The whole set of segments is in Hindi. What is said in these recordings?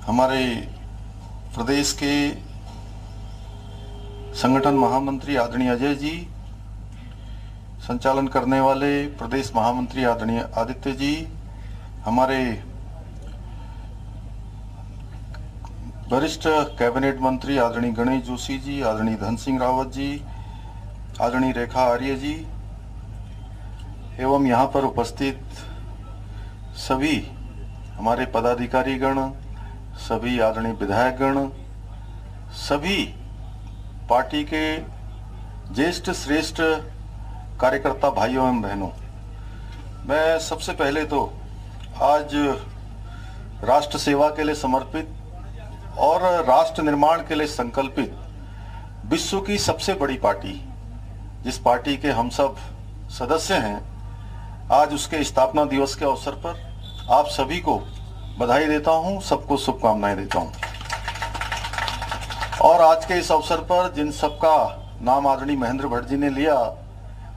हमारे प्रदेश के संगठन महामंत्री आदरणीय अजय जी, संचालन करने वाले प्रदेश महामंत्री आदरणीय आदित्य जी, हमारे वरिष्ठ कैबिनेट मंत्री आदरणीय गणेश जोशी जी, आदरणीय धन सिंह रावत जी, आदरणीय रेखा आर्य जी एवं यहाँ पर उपस्थित सभी हमारे पदाधिकारीगण, सभी आदरणीय विधायकगण, सभी पार्टी के ज्येष्ठ श्रेष्ठ कार्यकर्ता भाइयों एवं बहनों, मैं सबसे पहले तो आज राष्ट्र सेवा के लिए समर्पित और राष्ट्र निर्माण के लिए संकल्पित विश्व की सबसे बड़ी पार्टी, जिस पार्टी के हम सब सदस्य हैं, आज उसके स्थापना दिवस के अवसर पर आप सभी को बधाई देता हूं, सबको शुभकामनाएं देता हूं। और आज के इस अवसर पर जिन सबका नाम आदरणीय महेंद्र भट्ट जी ने लिया,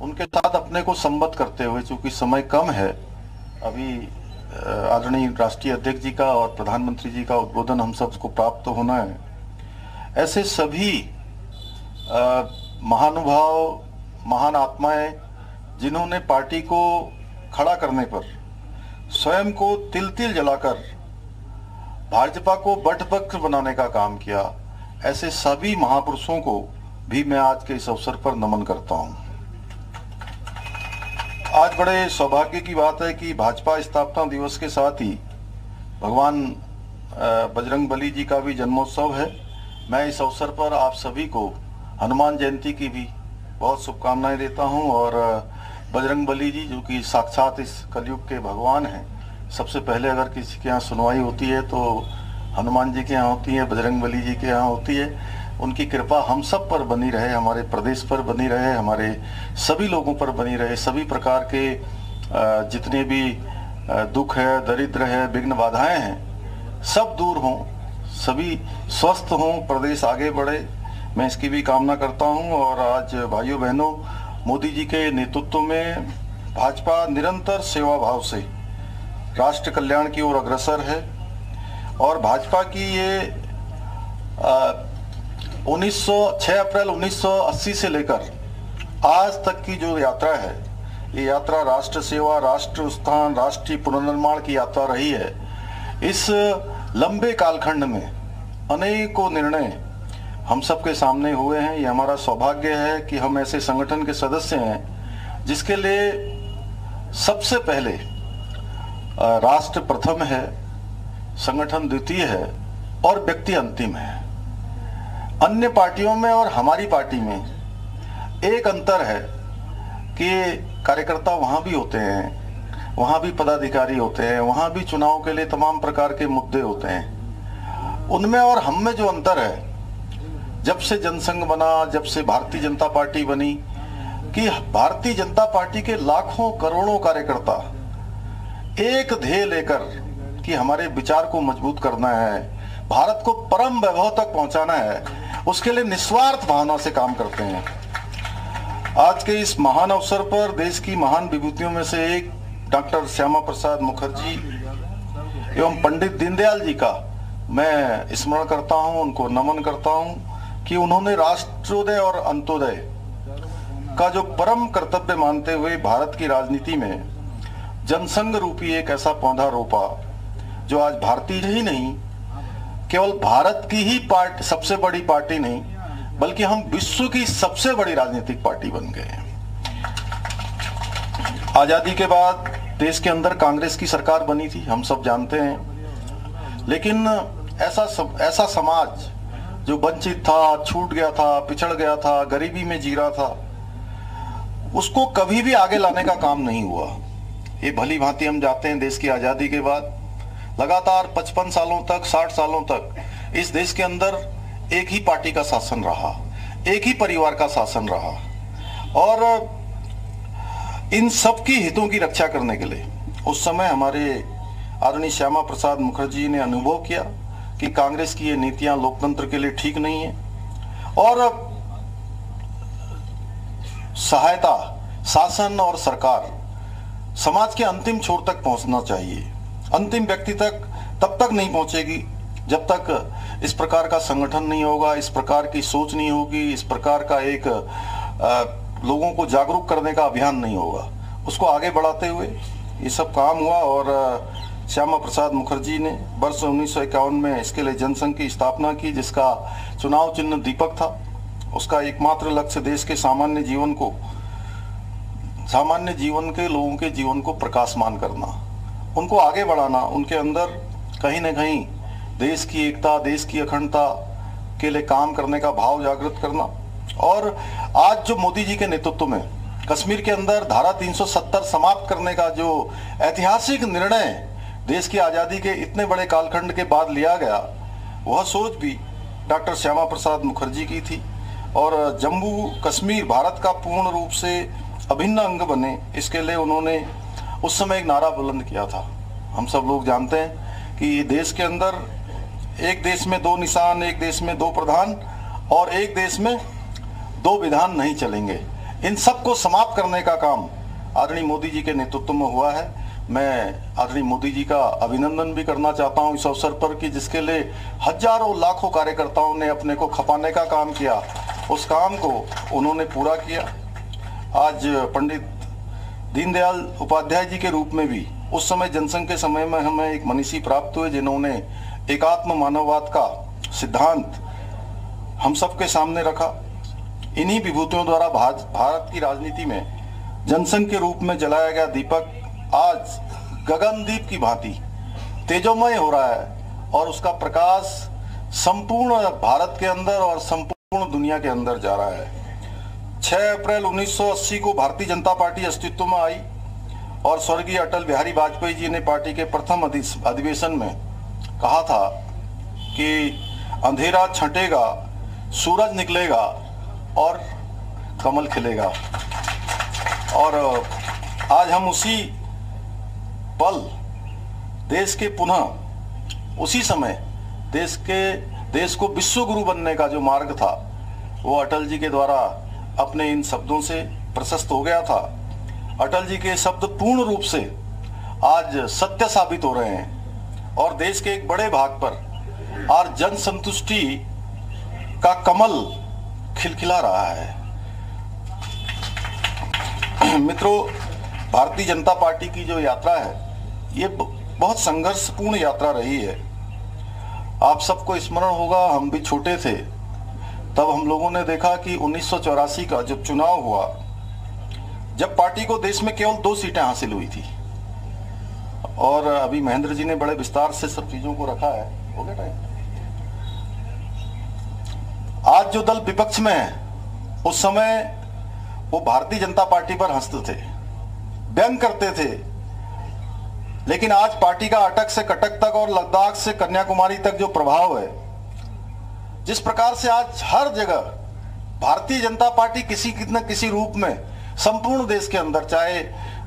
उनके साथ अपने को संबद्ध करते हुए, चूंकि समय कम है, अभी आदरणीय राष्ट्रीय अध्यक्ष जी का और प्रधानमंत्री जी का उद्बोधन हम सबको प्राप्त होना है। ऐसे सभी महानुभाव, महान आत्माएं, जिन्होंने पार्टी को खड़ा करने पर स्वयं को तिल तिल जलाकर भाजपा को बटपक्ष बनाने का काम किया, ऐसे सभी महापुरुषों को भी मैं आज के इस अवसर पर नमन करता हूं। आज बड़े सौभाग्य की बात है कि भाजपा स्थापना दिवस के साथ ही भगवान बजरंगबली जी का भी जन्मोत्सव है। मैं इस अवसर पर आप सभी को हनुमान जयंती की भी बहुत शुभकामनाएं देता हूं। और बजरंगबली जी, जो कि साक्षात इस कलयुग के भगवान हैं, सबसे पहले अगर किसी के यहाँ सुनवाई होती है तो हनुमान जी के यहाँ होती है, बजरंगबली जी के यहाँ होती है। उनकी कृपा हम सब पर बनी रहे, हमारे प्रदेश पर बनी रहे, हमारे सभी लोगों पर बनी रहे। सभी प्रकार के जितने भी दुख है, दरिद्र है, विघ्न बाधाएं हैं, सब दूर हों, सभी स्वस्थ हों, प्रदेश आगे बढ़े, मैं इसकी भी कामना करता हूं। और आज भाइयों बहनों, मोदी जी के नेतृत्व में भाजपा निरंतर सेवा भाव से राष्ट्र कल्याण की ओर अग्रसर है। और भाजपा की ये 6 अप्रैल 1980 से लेकर आज तक की जो यात्रा है, ये यात्रा राष्ट्र सेवा, राष्ट्र उत्थान, राष्ट्रीय पुनर्निर्माण की यात्रा रही है। इस लंबे कालखंड में अनेकों निर्णय हम सबके सामने हुए हैं। ये हमारा सौभाग्य है कि हम ऐसे संगठन के सदस्य हैं जिसके लिए सबसे पहले राष्ट्र प्रथम है, संगठन द्वितीय है और व्यक्ति अंतिम है। अन्य पार्टियों में और हमारी पार्टी में एक अंतर है कि कार्यकर्ता वहां भी होते हैं, वहां भी पदाधिकारी होते हैं, वहां भी चुनाव के लिए तमाम प्रकार के मुद्दे होते हैं। उनमें और हम में जो अंतर है, जब से जनसंघ बना, जब से भारतीय जनता पार्टी बनी, कि भारतीय जनता पार्टी के लाखों करोड़ों कार्यकर्ता एक ध्येय लेकर कि हमारे विचार को मजबूत करना है, भारत को परम वैभव तक पहुंचाना है, उसके लिए निस्वार्थ भावना से काम करते हैं। आज के इस महान अवसर पर देश की महान विभूतियों में से एक डॉक्टर श्यामा प्रसाद मुखर्जी एवं पंडित दीनदयाल जी का मैं स्मरण करता हूं, उनको नमन करता हूं कि उन्होंने राष्ट्रोदय और अंत्योदय का जो परम कर्तव्य मानते हुए भारत की राजनीति में जनसंघ रूपी एक ऐसा पौधा रोपा, जो आज भारतीय ही नहीं, केवल भारत की ही पार्टी, सबसे बड़ी पार्टी नहीं, बल्कि हम विश्व की सबसे बड़ी राजनीतिक पार्टी बन गए। आजादी के बाद देश के अंदर कांग्रेस की सरकार बनी थी, हम सब जानते हैं। लेकिन ऐसा समाज जो वंचित था, छूट गया था, पिछड़ गया था, गरीबी में जी रहा था, उसको कभी भी आगे लाने का काम नहीं हुआ। ये भली भांति हम जाते हैं, देश की आजादी के बाद लगातार 55 सालों तक, 60 सालों तक इस देश के अंदर एक ही पार्टी का शासन रहा, एक ही परिवार का शासन रहा। और इन सब की हितों की रक्षा करने के लिए उस समय हमारे आदरणीय श्यामा प्रसाद मुखर्जी ने अनुभव किया कि कांग्रेस की ये नीतियां लोकतंत्र के लिए ठीक नहीं है और सहायता, शासन और सरकार समाज के अंतिम छोर तक पहुंचना चाहिए। अंतिम व्यक्ति तक तब तक नहीं पहुंचेगी जब तक इस प्रकार का संगठन नहीं होगा, इस प्रकार की सोच नहीं होगी, इस प्रकार का एक लोगों को जागरूक करने का अभियान नहीं होगा, उसको आगे बढ़ाते हुए ये सब काम हुआ। और श्यामा प्रसाद मुखर्जी ने वर्ष 1951 में इसके लिए जनसंघ की स्थापना की, जिसका चुनाव चिन्ह दीपक था। उसका एकमात्र लक्ष्य देश के सामान्य जीवन के लोगों के जीवन को प्रकाशमान करना, उनको आगे बढ़ाना, उनके अंदर कहीं न कहीं देश की एकता, देश की अखंडता के लिए काम करने का भाव जागृत करना। और आज जो मोदी जी के नेतृत्व में कश्मीर के अंदर धारा 370 समाप्त करने का जो ऐतिहासिक निर्णय देश की आज़ादी के इतने बड़े कालखंड के बाद लिया गया, वह सोच भी डॉक्टर श्यामा प्रसाद मुखर्जी की थी। और जम्मू कश्मीर भारत का पूर्ण रूप से अभिन्न अंग बने, इसके लिए उन्होंने उस समय एक नारा बुलंद किया था। हम सब लोग जानते हैं कि देश के अंदर एक देश में दो निशान, एक देश में दो प्रधान और एक देश में दो विधान नहीं चलेंगे। इन सब को समाप्त करने का काम आदरणीय मोदी जी के नेतृत्व में हुआ है। मैं आदरणीय मोदी जी का अभिनंदन भी करना चाहता हूं इस अवसर पर कि जिसके लिए हजारों लाखों कार्यकर्ताओं ने अपने को खपाने का काम किया, उस काम को उन्होंने पूरा किया। आज पंडित दीनदयाल उपाध्याय जी के रूप में भी उस समय जनसंघ के समय में हमें एक मनीषी प्राप्त हुए, जिन्होंने एकात्म मानववाद का सिद्धांत हम सबके सामने रखा। इन्हीं विभूतियों द्वारा भारत की राजनीति में जनसंघ के रूप में जलाया गया दीपक आज गगनदीप की भांति तेजोमय हो रहा है और उसका प्रकाश संपूर्ण भारत के अंदर और संपूर्ण दुनिया के अंदर जा रहा है। 6 अप्रैल 1980 को भारतीय जनता पार्टी अस्तित्व में आई और स्वर्गीय अटल बिहारी वाजपेयी जी ने पार्टी के प्रथम अधिवेशन में कहा था कि अंधेरा छंटेगा, सूरज निकलेगा और कमल खिलेगा। और आज हम उसी पल देश के पुनः उसी समय देश को विश्व गुरु बनने का जो मार्ग था वो अटल जी के द्वारा अपने इन शब्दों से प्रशस्त हो गया था। अटल जी के शब्द पूर्ण रूप से आज सत्य साबित हो रहे हैं और देश के एक बड़े भाग पर आज जन संतुष्टि का कमल खिलखिला रहा है। मित्रों, भारतीय जनता पार्टी की जो यात्रा है ये बहुत संघर्षपूर्ण यात्रा रही है। आप सबको स्मरण होगा, हम भी छोटे थे तब हम लोगों ने देखा कि 1984 का जब चुनाव हुआ, जब पार्टी को देश में केवल 2 सीटें हासिल हुई थी। और अभी महेंद्र जी ने बड़े विस्तार से सब चीजों को रखा है, हो गया टाइम। आज जो दल विपक्ष में है उस समय वो भारतीय जनता पार्टी पर हंसते थे, व्यंग करते थे, लेकिन आज पार्टी का अटक से कटक तक और लद्दाख से कन्याकुमारी तक जो प्रभाव है, जिस प्रकार से आज हर जगह भारतीय जनता पार्टी किसी न किसी रूप में संपूर्ण देश के अंदर, चाहे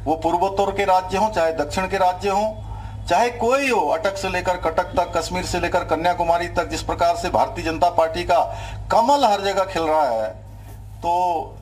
वो पूर्वोत्तर के राज्य हों, चाहे दक्षिण के राज्य हों, चाहे कोई हो, अटक से लेकर कटक तक, कश्मीर से लेकर कन्याकुमारी तक, जिस प्रकार से भारतीय जनता पार्टी का कमल हर जगह खिल रहा है, तो